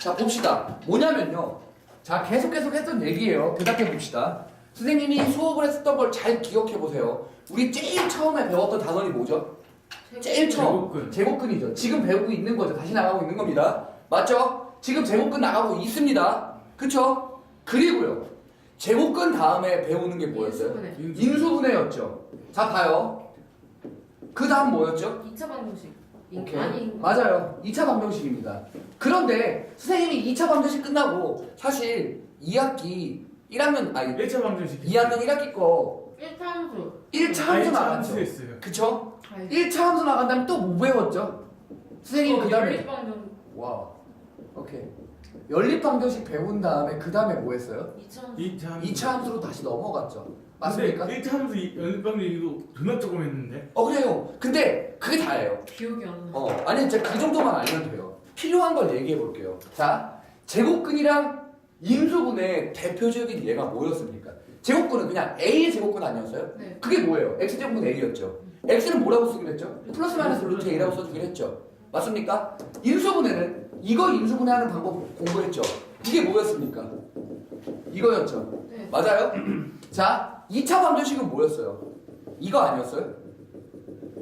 자, 봅시다. 뭐냐면요. 자, 계속 했던 얘기예요. 대답해 봅시다. 선생님이 수업을 했었던 걸 잘 기억해 보세요. 우리 제일 처음에 배웠던 단원이 뭐죠? 제일 처음. 제곱근이죠. 지금 배우고 있는 거죠. 다시 나가고 있는 겁니다. 맞죠? 지금 제곱근 나가고 있습니다. 그쵸? 그리고요. 제곱근 다음에 배우는 게 뭐였어요? 인수분해였죠. 자, 봐요. 그 다음 뭐였죠? 2차 방정식. 오케이. 아니, 맞아요. 2차 방정식입니다. 그런데 선생님이 2차 방정식 끝나고 사실 2학기 1학년 아니 1차 방정식 2학년 1학기 거 1차 함수. 1차 함수 나갔죠. 했어요. 그쵸? 아니, 1차 함수 나간 다음에 또 뭐 배웠죠? 선생님 그 다음에 연립방정. 와 오케이 연립방정식 배운 다음에 그 다음에 뭐 했어요? 2차 함수. 2차 함수로 다시 넘어갔죠. 맞습니까? 근데 1차 함수 연립방정식도 존나 조금 했는데. 그래요. 근데 그게 다예요. 기억이 안 나. 아니 이제 그 정도만 알면 돼요. 필요한 걸 얘기해 볼게요. 자, 제곱근이랑 인수분해의 대표적인 예가 뭐였습니까? 제곱근은 그냥 A의 제곱근 아니었어요? 네. 그게 뭐예요? X제곱근 A였죠. X는 뭐라고 쓰기로 했죠? 플러스 마이너스 루트 A라고 써주긴 했죠. 맞습니까? 인수분해는 이거 인수분해하는 방법 공부했죠. 이게 뭐였습니까? 이거였죠. 네. 맞아요? 자, 2차 방정식은 뭐였어요? 이거 아니었어요?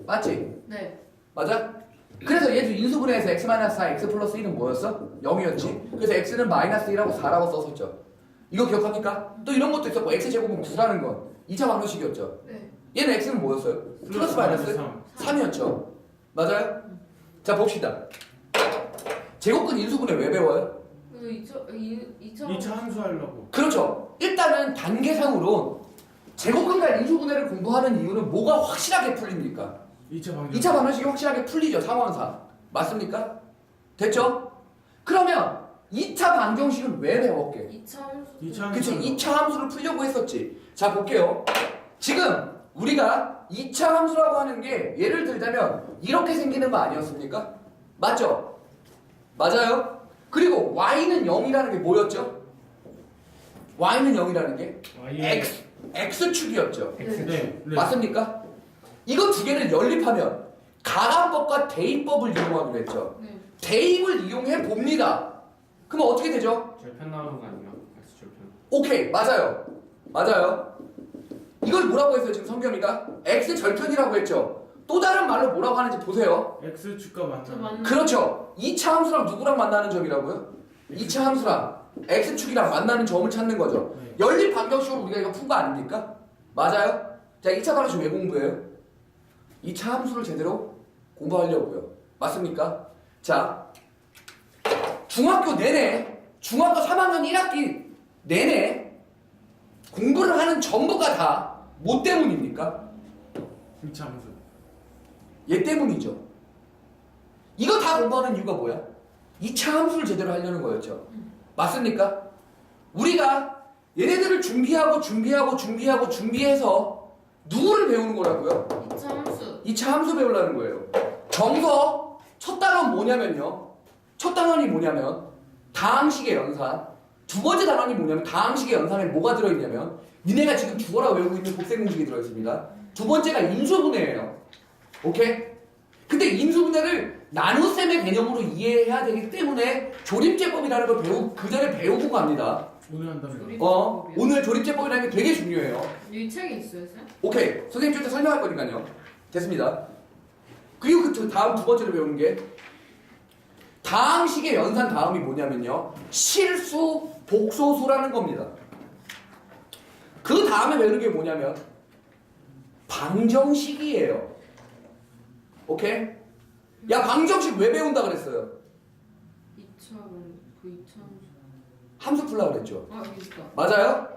맞지? 네. 맞아? 그래서 얘도 인수분해에서 x-4, x 플러스 1은 뭐였어? 0이었지? 그래서 x는 마이너스 1하고 4라고 썼었죠. 이거 기억합니까? 또 이런 것도 있었고 x제곱은 9라는 건 2차 방정식이었죠. 네. 얘는 x는 뭐였어요? 플러스 마이너스 3이었죠. 맞아요? 자, 봅시다. 제곱근 인수분해 왜 배워요? 그 2차 2차 함수 하려고. 그렇죠. 일단은 단계상으로 제곱근과 인수분해를 공부하는 이유는 뭐가 확실하게 풀립니까? 2차 방정식. 2차 방정식이 확실하게 풀리죠. 상황상. 맞습니까? 됐죠? 그러면 2차 방정식은 왜 배웠게? 2차 함수. 2차 함수. 그치? 2차 함수를 풀려고 했었지. 자, 볼게요. 지금 우리가 2차 함수라고 하는 게 예를 들자면 이렇게 생기는 거 아니었습니까? 맞죠? 맞아요? 그리고 y는 0이라는 게 뭐였죠? y는 0이라는 게 x축이었죠. 네. 맞습니까? 이거 두 개를 연립하면 가람법과 대입법을 이용하기로 했죠. 네. 대입을 이용해 봅니다. 그럼 어떻게 되죠? 절편 나오는 거 아니야? X 절편. 오케이, 맞아요. 맞아요. 이걸 뭐라고 했어요, 지금 성겸이가? x 절편이라고 했죠. 또 다른 말로 뭐라고 하는지 보세요. X축과 저 만나. 맞는. 그렇죠. 2차 함수랑 누구랑 만나는 점이라고요? 2차 함수랑 x축이랑 만나는 점을 찾는 거죠. 네. 연립 방정식으로 우리가 이거 푼 거 아닙니까? 맞아요? 자, 2차 방정식 왜 공부해요? 2차 함수를 제대로 공부하려고요. 맞습니까? 자, 중학교 내내, 중학교 3학년 1학기 내내 공부를 하는 전부가 다 뭐 때문입니까? 2차 함수. 얘 때문이죠. 이거 다 공부하는 이유가 뭐야? 2차 함수를 제대로 하려는 거였죠. 맞습니까? 우리가 얘네들을 준비해서 누구를 배우는 거라고요? 2차 함수. 2차 함수 배우려는 거예요. 정서 첫 단원 뭐냐면요. 첫 단원이 뭐냐면 다항식의 연산. 두 번째 단원이 뭐냐면 다항식의 연산에 뭐가 들어있냐면 니네가 지금 주어라 외우고 있는 곱셈 공식이 들어있습니다. 두 번째가 인수분해예요. 오케이? 근데 인수분해를 나눗셈의 개념으로 이해해야 되기 때문에 조립제법이라는 걸 그 전에 배우고 갑니다. 오늘 한다면. 오늘 조립제법이라는 게 되게 중요해요. 이 책에 있어요, 쌤? 오케이. 선생님 좀 이따 설명할 거니까요. 됐습니다. 그리고 그 다음 두 번째로 배우는 게 다항식의 연산 다음이 뭐냐면요. 실수, 복소수라는 겁니다. 그 다음에 배우는 게 뭐냐면 방정식이에요. 오케이? 야, 방정식 왜 배운다 그랬어요? 2차는 그 2차 함수. 함수 풀라고 그랬죠. 아, 여기 있다. 맞아요?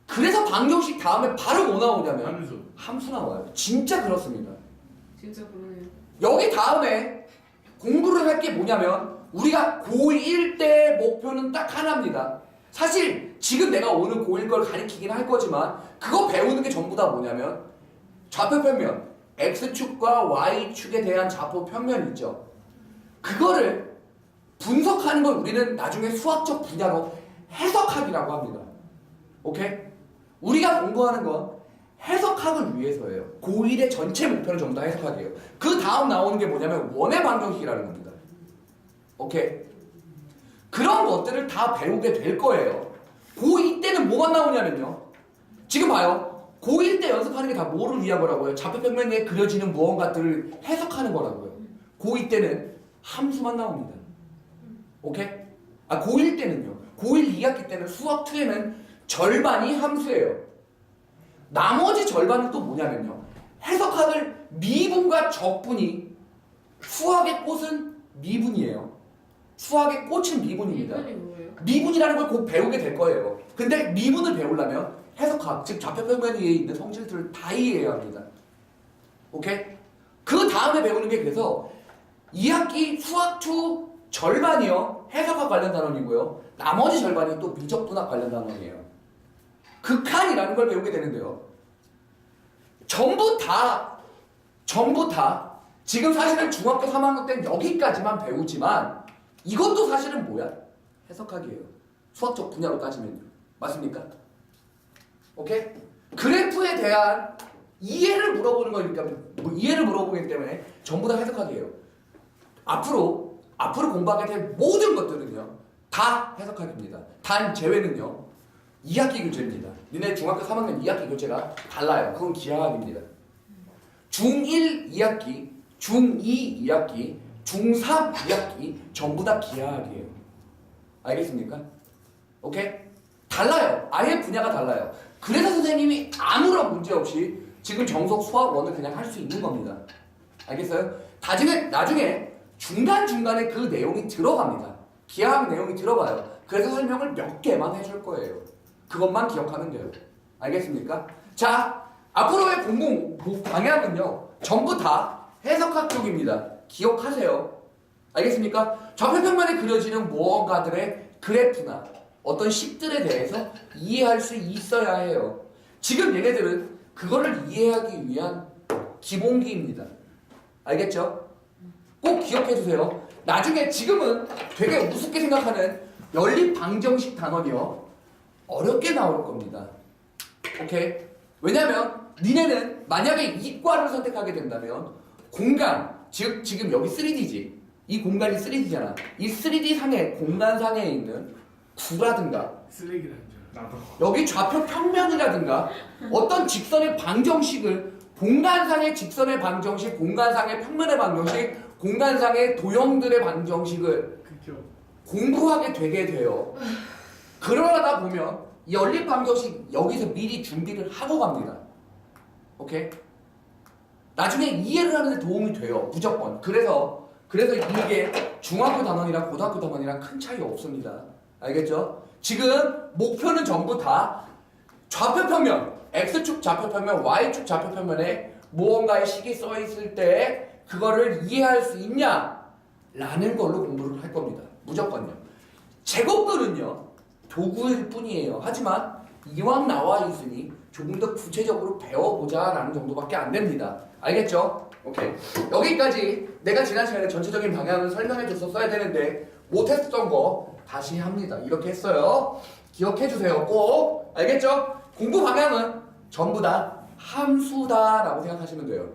그래서 방정식 다음에 바로 뭐 나오냐면 함수. 함수 나와요. 진짜 그렇습니다. 진짜 그러네요. 여기 다음에 공부를 할 게 뭐냐면 우리가 고1 때 목표는 딱 하나입니다. 사실 지금 내가 오늘 고1 걸 가리키긴 할 거지만 그거 배우는 게 전부 다 뭐냐면 좌표평면 X축과 Y축에 대한 좌표평면 있죠. 그거를 분석하는 걸 우리는 나중에 수학적 분야로 해석학이라고 합니다. 오케이? 우리가 공부하는 건 해석학을 위해서예요. 고1의 전체 목표는 전부 다 해석학이에요. 그 다음 나오는 게 뭐냐면 원의 방정식이라는 겁니다. 오케이? 그런 것들을 다 배우게 될 거예요. 고2 때는 뭐가 나오냐면요. 지금 봐요. 고1 때 연습하는 게 다 뭐를 위한 거라고요? 좌표평면에 그려지는 무언가들을 해석하는 거라고요. 고2 때는 함수만 나옵니다. 오케이? 고1 때는요. 고1 2학기 때는 수학 2에는 절반이 함수예요. 나머지 절반은 또 뭐냐면요. 해석학을 미분과 적분이 수학의 꽃은 미분이에요. 수학의 꽃은 미분입니다. 이분이 뭐예요? 미분이라는 걸 곧 배우게 될 거예요. 근데 미분을 배우려면 해석학, 즉 좌표평면 위에 있는 성질들을 다 이해해야 합니다. 오케이? 그 다음에 배우는 게 그래서 2학기 수학2 절반이요. 해석학 관련 단원이고요. 나머지 절반이 또 미적분학 관련 단원이에요. 극한이라는 걸 배우게 되는데요. 전부 다 지금 사실은 중학교 3학년 때는 여기까지만 배우지만 이것도 사실은 뭐야? 해석학이에요. 수학적 분야로 따지면요. 맞습니까? 오케이? 그래프에 대한 이해를 물어보는 거니까 이해를 물어보기 때문에 전부 다 해석학이에요. 앞으로 공부하게 될 모든 것들은요. 다 해석학입니다. 단 제외는요. 2학기 교재입니다. 니네 중학교 3학년 2학기 교재가 달라요. 그건 기하학입니다. 중1 2학기, 중2 2학기, 중3 2학기 전부 다 기하학이에요. 알겠습니까? 오케이? 달라요. 아예 분야가 달라요. 그래서 선생님이 아무런 문제 없이 지금 정석 수학 1을 그냥 할 수 있는 겁니다. 알겠어요? 나중에 중간중간에 그 내용이 들어갑니다. 기하학 내용이 들어가요. 그래서 설명을 몇 개만 해줄 거예요. 그것만 기억하면 돼요. 알겠습니까? 자, 앞으로의 공부 방향은요. 전부 다 해석학 쪽입니다. 기억하세요. 알겠습니까? 좌표평면에 그려지는 무언가들의 그래프나 어떤 식들에 대해서 이해할 수 있어야 해요. 지금 얘네들은 그거를 이해하기 위한 기본기입니다. 알겠죠? 꼭 기억해 주세요. 나중에 지금은 되게 우습게 생각하는 연립방정식 단원이요. 어렵게 나올 겁니다. 오케이? 왜냐면 니네는 만약에 이과를 선택하게 된다면 공간, 즉 지금 여기 3D지. 이 공간이 3D잖아. 이 3D 상의 공간상에 있는 구라든가 쓰레기라는 줄. 나도. 여기 좌표 평면이라든가 어떤 직선의 방정식을 공간상의 직선의 방정식, 공간상의 평면의 방정식, 공간상의 도형들의 방정식을 그쵸. 공부하게 되게 돼요. 그러다 보면 이 연립 방정식 여기서 미리 준비를 하고 갑니다. 오케이? 나중에 이해를 하는 데 도움이 돼요. 무조건. 그래서 이게 중학교 단원이랑 고등학교 단원이랑 큰 차이 없습니다. 알겠죠? 지금 목표는 전부 다 좌표평면, X축 좌표평면, Y축 좌표평면에 무언가의 식이 써 있을 때 그거를 이해할 수 있냐? 라는 걸로 공부를 할 겁니다. 무조건요. 제곱글은요. 도구일 뿐이에요. 하지만 이왕 나와 있으니 조금 더 구체적으로 배워보자 라는 정도밖에 안 됩니다. 알겠죠? 오케이. 여기까지 내가 지난 시간에 전체적인 방향을 설명해줘서 써야 되는데 못했던 거 다시 합니다. 이렇게 했어요. 기억해주세요. 꼭. 알겠죠? 공부 방향은 전부 다 함수다 라고 생각하시면 돼요.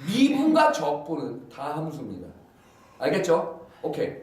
미분과 적분은 다 함수입니다. 알겠죠? 오케이.